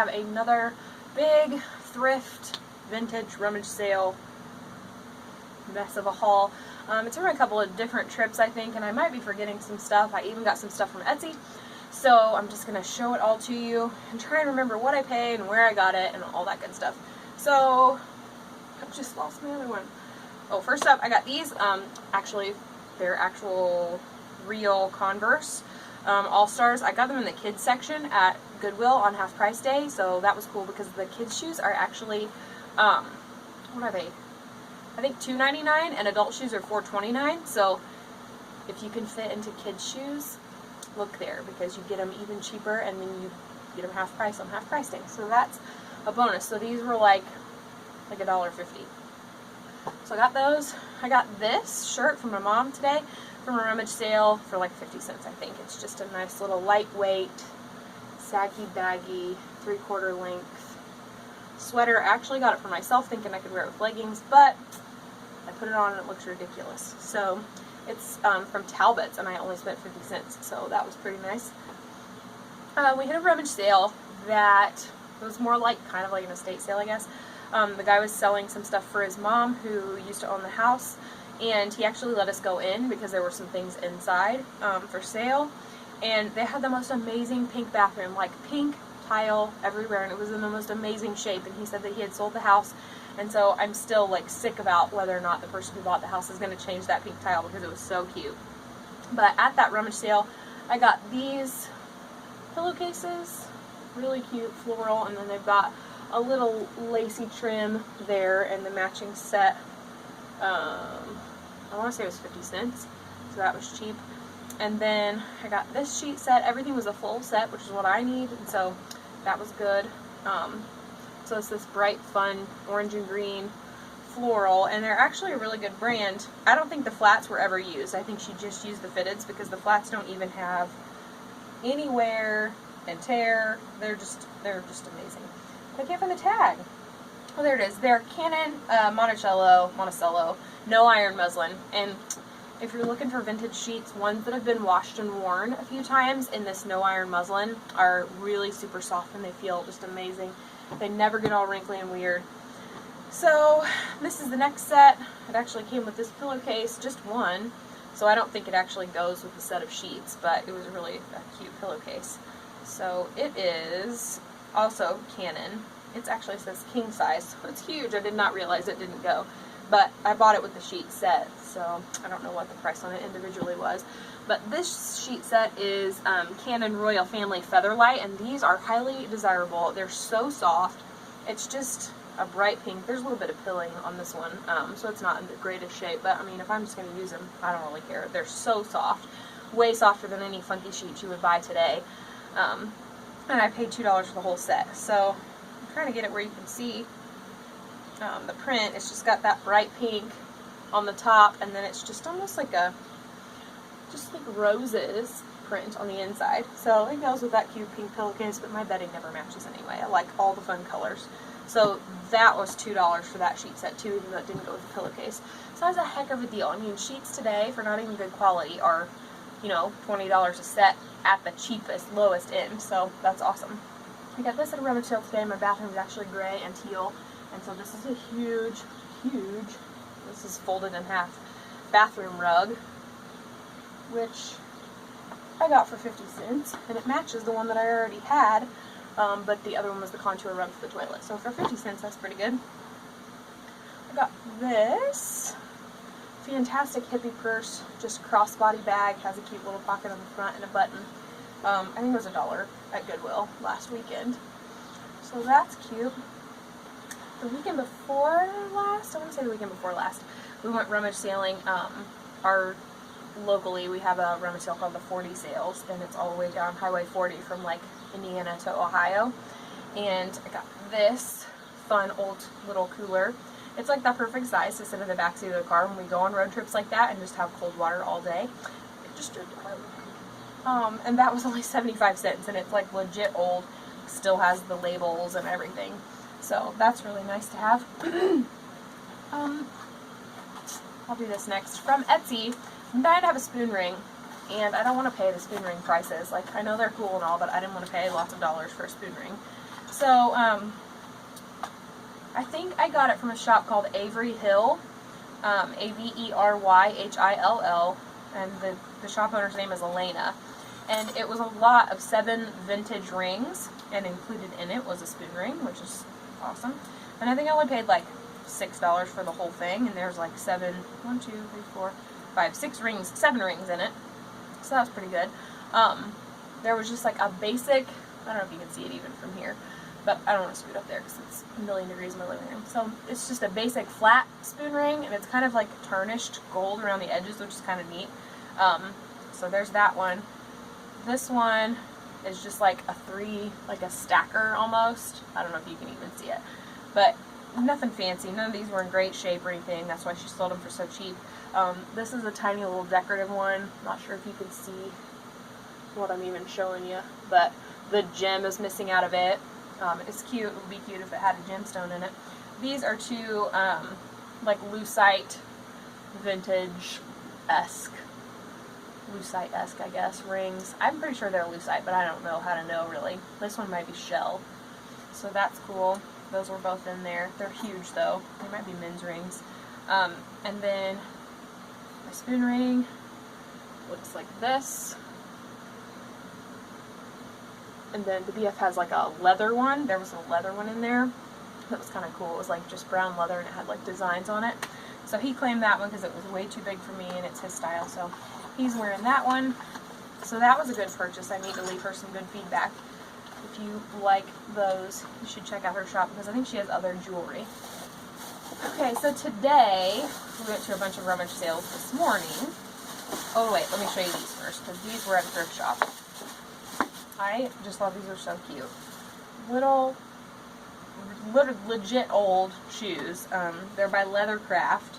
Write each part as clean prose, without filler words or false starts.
have another big thrift vintage rummage sale mess of a haul. It's from a couple of different trips, I think, and I might be forgetting some stuff. I even got some stuff from Etsy. So I'm just going to show it all to you and try and remember what I paid and where I got it and all that good stuff. So, I've just lost my other one. Oh, first up, I got these. Actually, they're actual real Converse All-Stars. I got them in the kids section at Goodwill on half price day, so that was cool because the kids shoes are actually, what are they? I think $2.99 and adult shoes are $4.29. So if you can fit into kids shoes, look there because you get them even cheaper and then you get them half price on half price day. So that's a bonus. So these were like $1.50. So I got those. I got this shirt from my mom today from a rummage sale for like 50 cents, I think. It's just a nice little lightweight, saggy, baggy, 3/4 length sweater. I actually got it for myself thinking I could wear it with leggings, but I put it on and it looks ridiculous. So it's from Talbot's and I only spent 50 cents, so that was pretty nice. We hit a rummage sale that was more like kind of like an estate sale, I guess. The guy was selling some stuff for his mom who used to own the house, and he actually let us go in because there were some things inside for sale, and they had the most amazing pink bathroom, like pink tile everywhere, and it was in the most amazing shape. And he said that he had sold the house, and so I'm still like sick about whether or not the person who bought the house is going to change that pink tile because it was so cute. But at that rummage sale, I got these pillowcases, really cute floral, and then they've got a little lacy trim there and the matching set. I want to say it was 50 cents, so that was cheap. And then I got this sheet set. Everything was a full set, which is what I need, and so that was good. So it's this bright, fun orange and green floral, and they're actually a really good brand. I don't think the flats were ever used. I think she just used the fitteds because the flats don't even have any wear and tear. They're just amazing. I can't find the tag. Oh, there it is. They're Canon Monticello no iron muslin. And if you're looking for vintage sheets, ones that have been washed and worn a few times in this no iron muslin are really super soft and they feel just amazing. They never get all wrinkly and weird. So this is the next set. It actually came with this pillowcase, just one. So I don't think it actually goes with the set of sheets, but it was really a cute pillowcase. So it is also Canon. It actually says king size, so it's huge. I did not realize it didn't go. But I bought it with the sheet set, so I don't know what the price on it individually was. But this sheet set is Canon Royal Family Featherlight, and these are highly desirable. They're so soft. It's just a bright pink. There's a little bit of pilling on this one, so it's not in the greatest shape. But, I mean, if I'm just going to use them, I don't really care. They're so soft. Way softer than any funky sheets you would buy today. And I paid $2 for the whole set. So I'm trying to get it where you can see the print. It's just got that bright pink on the top, and then it's just almost like just like roses print on the inside. So it goes with that cute pink pillowcase, but my bedding never matches anyway. I like all the fun colors. So that was $2 for that sheet set too, even though it didn't go with the pillowcase. So that's a heck of a deal. I mean, sheets today for not even good quality are, you know, $20 a set at the cheapest, lowest end. So that's awesome. I got this at a rummage sale today. My bathroom is actually gray and teal, and so this is a huge, this is folded in half bathroom rug, which I got for 50 cents, and it matches the one that I already had, but the other one was the contour rug for the toilet. So for 50 cents, that's pretty good. I got this fantastic hippie purse, just crossbody bag, has a cute little pocket on the front and a button. I think it was $1 at Goodwill last weekend. So that's cute. The weekend before last, I want to say the weekend before last, we went rummage sailing. Locally, we have a rummage sale called the 40 Sales, and it's all the way down Highway 40 from like Indiana to Ohio. And I got this fun old little cooler. It's like that perfect size to sit in the backseat of the car when we go on road trips like that and just have cold water all day. It just and that was only 75 cents, and it's like legit old, still has the labels and everything. So that's really nice to have. I'll do this next. From Etsy, I'm dying to have a spoon ring, and I don't want to pay the spoon ring prices. Like, I know they're cool and all, but I didn't want to pay lots of dollars for a spoon ring. So, I think I got it from a shop called Avery Hill, Averyhill, and the shop owner's name is Elena. And it was a lot of 7 vintage rings, and included in it was a spoon ring, which is awesome. And I think I only paid like $6 for the whole thing, and there's like 6 rings, 7 rings in it. So that was pretty good. There was just like a basic, I don't know if you can see it even from here, but I don't want to scoot up there because it's a million degrees in my living room. So it's just a basic flat spoon ring, and it's kind of like tarnished gold around the edges, which is kind of neat. So there's that one. This one is just like a stacker almost. I don't know if you can even see it, but nothing fancy. None of these were in great shape or anything. That's why she sold them for so cheap. This is a tiny little decorative one. Not sure if you can see what I'm even showing you, but the gem is missing out of it. It's cute. It would be cute if it had a gemstone in it. These are 2 like lucite vintage-esque, I guess, rings. I'm pretty sure they're lucite, but I don't know how to know really. This one might be shell. So that's cool. Those were both in there. They're huge though. They might be men's rings. And then my spoon ring looks like this. And then the BF has like a leather one. There was a leather one in there. That was kind of cool. It was like just brown leather and it had like designs on it. So he claimed that one because it was way too big for me and it's his style. So he's wearing that one. So that was a good purchase. I need to leave her some good feedback. If you like those, you should check out her shop because I think she has other jewelry. Okay, so today we went to a bunch of rummage sales this morning. Oh wait, let me show you these first because these were at a thrift shop. I just thought these were so cute. Little legit old shoes. They're by Leathercraft.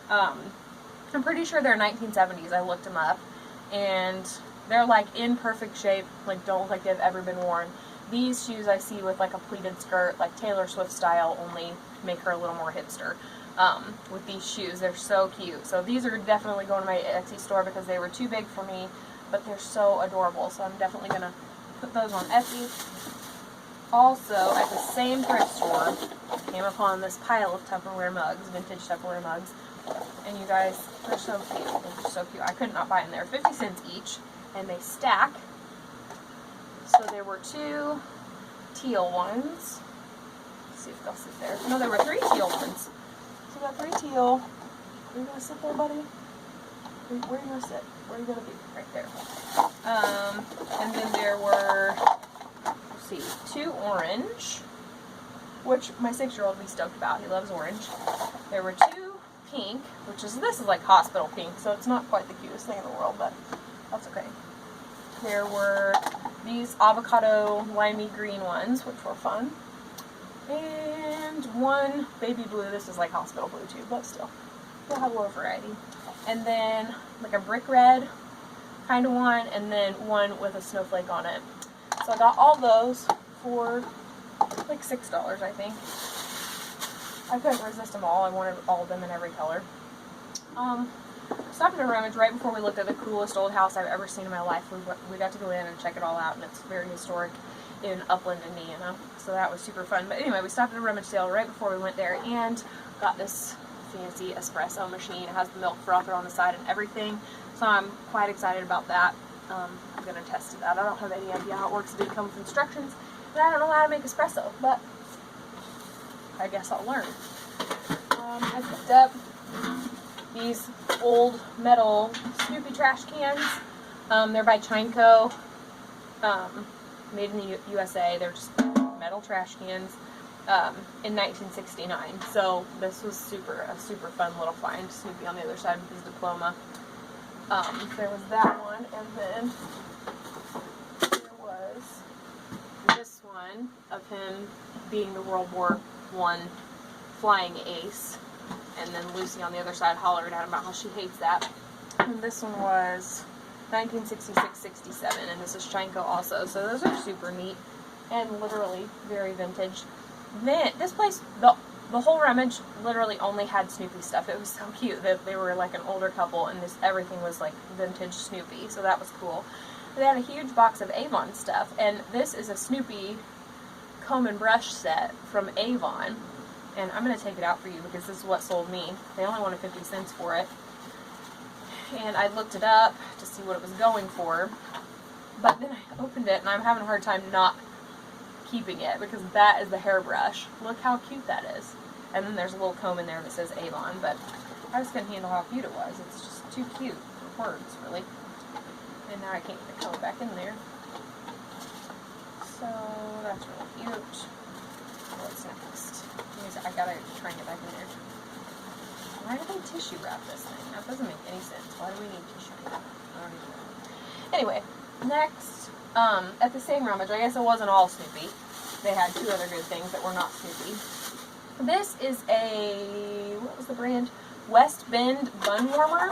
I'm pretty sure they're 1970s. I looked them up. And they're like in perfect shape. Like don't look like they've ever been worn. These shoes I see with like a pleated skirt, like Taylor Swift style, only make her a little more hipster. With these shoes. They're so cute. So these are definitely going to my Etsy store because they were too big for me. But they're so adorable. So I'm definitely going to put those on Etsy. Also, at the same thrift store, I came upon this pile of Tupperware mugs, vintage Tupperware mugs. And you guys, they're so cute. They're so cute. I could not buy them there. 50 cents each. And they stack. So there were 2 teal ones. Let's see if they'll sit there. No, there were 3 teal ones. So we got 3 teal. Are you going to sit there, buddy? Where are you going to sit? Where are you going to be? Right there. And then there were, let's see, 2 orange, which my 6-year-old will be stoked about. He loves orange. There were 2 pink, this is like hospital pink, so it's not quite the cutest thing in the world, but that's okay. There were these avocado limey green ones, which were fun. And 1 baby blue. This is like hospital blue too, but still. We'll have a little variety. And then like a brick red kind of one, and then one with a snowflake on it. So I got all those for like $6, I think. I couldn't resist them all. I wanted all of them in every color. Stopped at a rummage right before we looked at the coolest old house I've ever seen in my life. We got to go in and check it all out, and it's very historic in Upland, Indiana. So that was super fun. But anyway, we stopped at a rummage sale right before we went there and got this fancy espresso machine. It has the milk frother on the side and everything. So I'm quite excited about that. I'm going to test it out. I don't have any idea how it works. It didn't come with instructions. And I don't know how to make espresso, but I guess I'll learn. I picked up these old metal Snoopy trash cans. They're by Chineco, made in the USA. They're just metal trash cans in 1969. So this was a super fun little find. Snoopy on the other side with his diploma. There was that one, and then there was this one of him being the World War I flying ace. And then Lucy on the other side hollered at him about how she hates that. And this one was 1966-67, and this is Chineco also. So those are super neat and literally very vintage. Then this place, the whole rummage literally only had Snoopy stuff. It was so cute that they were like an older couple, and everything was like vintage Snoopy. So that was cool. They had a huge box of Avon stuff, and this is a Snoopy comb and brush set from Avon. And I'm going to take it out for you because this is what sold me. They only wanted 50 cents for it. And I looked it up to see what it was going for. But then I opened it and I'm having a hard time not keeping it because that is the hairbrush. Look how cute that is. And then there's a little comb in there that says Avon. But I just couldn't handle how cute it was. It's just too cute for words, really. And now I can't get the comb back in there. So that's really cute. What's next? I gotta try and get back in there. Why do they tissue wrap this thing? That doesn't make any sense. Why do we need tissue wrap? I don't even know. Anyway, next, at the same rummage, I guess it wasn't all Snoopy. They had two other good things that were not Snoopy. This is a, what was the brand? West Bend Bun Warmer.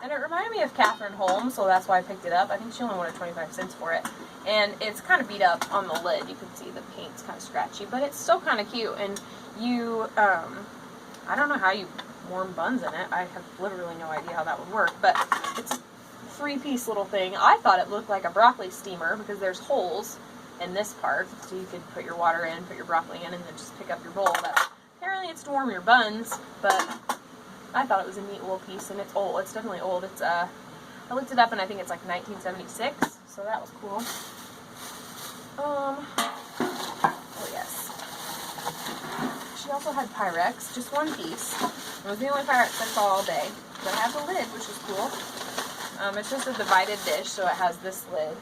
And it reminded me of Catherine Holmes, so that's why I picked it up. I think she only wanted 25 cents for it. And it's kind of beat up on the lid. You can see the paint's kind of scratchy, but it's still kind of cute. And you, I don't know how you warm buns in it. I have literally no idea how that would work, but it's a 3-piece little thing. I thought it looked like a broccoli steamer because there's holes in this part, so you could put your water in, put your broccoli in, and then just pick up your bowl. But apparently it's to warm your buns, but I thought it was a neat little piece, and it's old. It's definitely old. It's, I looked it up, and I think it's like 1976, so that was cool. Oh yes. She also had Pyrex, just one piece. It was the only Pyrex I saw all day. But it has a lid, which is cool. It's just a divided dish, so it has this lid.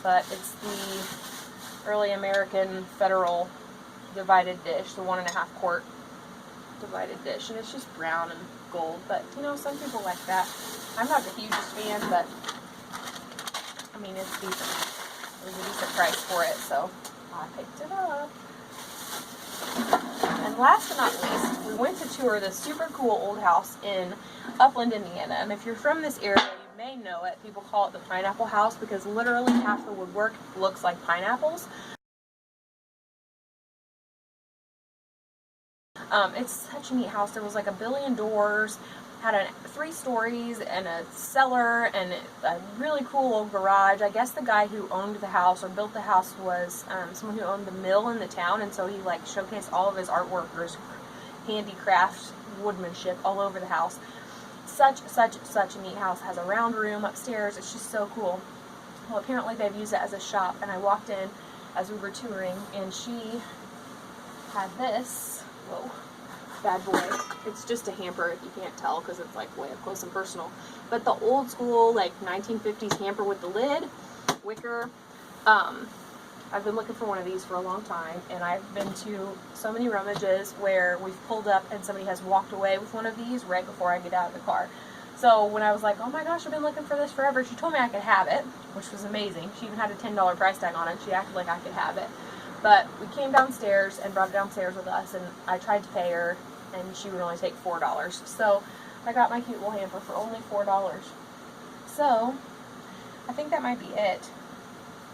But it's the early American Federal divided dish, the 1.5 quart divided dish. And it's just brown and gold, but you know, some people like that. I'm not the hugest fan, but I mean, it's decent. It was a decent price for it, so I picked it up. And last but not least, we went to tour this super cool old house in Upland, Indiana. And if you're from this area, you may know it. People call it the Pineapple House because literally half the woodwork looks like pineapples. It's such a neat house. There was like 1 billion doors, had 3 stories and a cellar and a really cool old garage. I guess the guy who owned the house or built the house was someone who owned the mill in the town, and so he like showcased all of his artwork or his handicraft woodmanship all over the house. Such a neat house. It has a round room upstairs. It's just so cool. Well, apparently they've used it as a shop, and I walked in as we were touring, and she had this. Whoa. Bad boy. It's just a hamper if you can't tell because it's like way up close and personal. But the old school like 1950s hamper with the lid, wicker. I've been looking for one of these for a long time, and I've been to so many rummages where we've pulled up and somebody has walked away with one of these right before I get out of the car. So when I was like, oh my gosh, I've been looking for this forever, she told me I could have it, which was amazing. She even had a $10 price tag on it. She acted like I could have it. But we came downstairs and brought it downstairs with us, and I tried to pay her, and she would only take $4. So I got my cute little hamper for only $4. So I think that might be it.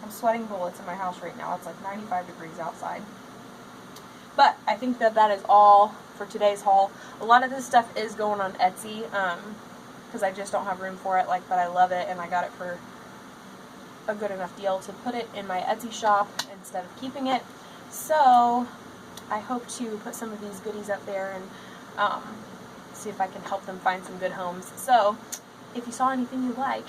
I'm sweating bullets in my house right now. It's like 95 degrees outside. But I think that that is all for today's haul. A lot of this stuff is going on Etsy because I just don't have room for it. But I love it, and I got it for a good enough deal to put it in my Etsy shop instead of keeping it. So I hope to put some of these goodies up there and see if I can help them find some good homes. So if you saw anything you like,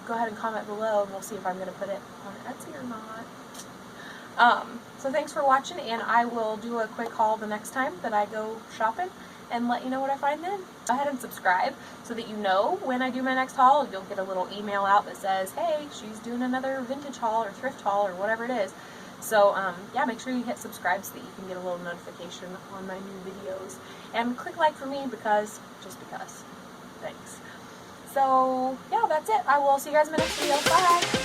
go ahead and comment below, and we'll see if I'm going to put it on Etsy or not. So thanks for watching, and I will do a quick haul the next time that I go shopping and let you know what I find then. Go ahead and subscribe so that you know when I do my next haul. You'll get a little email out that says, hey, she's doing another vintage haul or thrift haul or whatever it is. So yeah, make sure you hit subscribe so that you can get a little notification on my new videos. And click like for me just because. Thanks. So yeah, that's it. I will see you guys in my next video. Bye!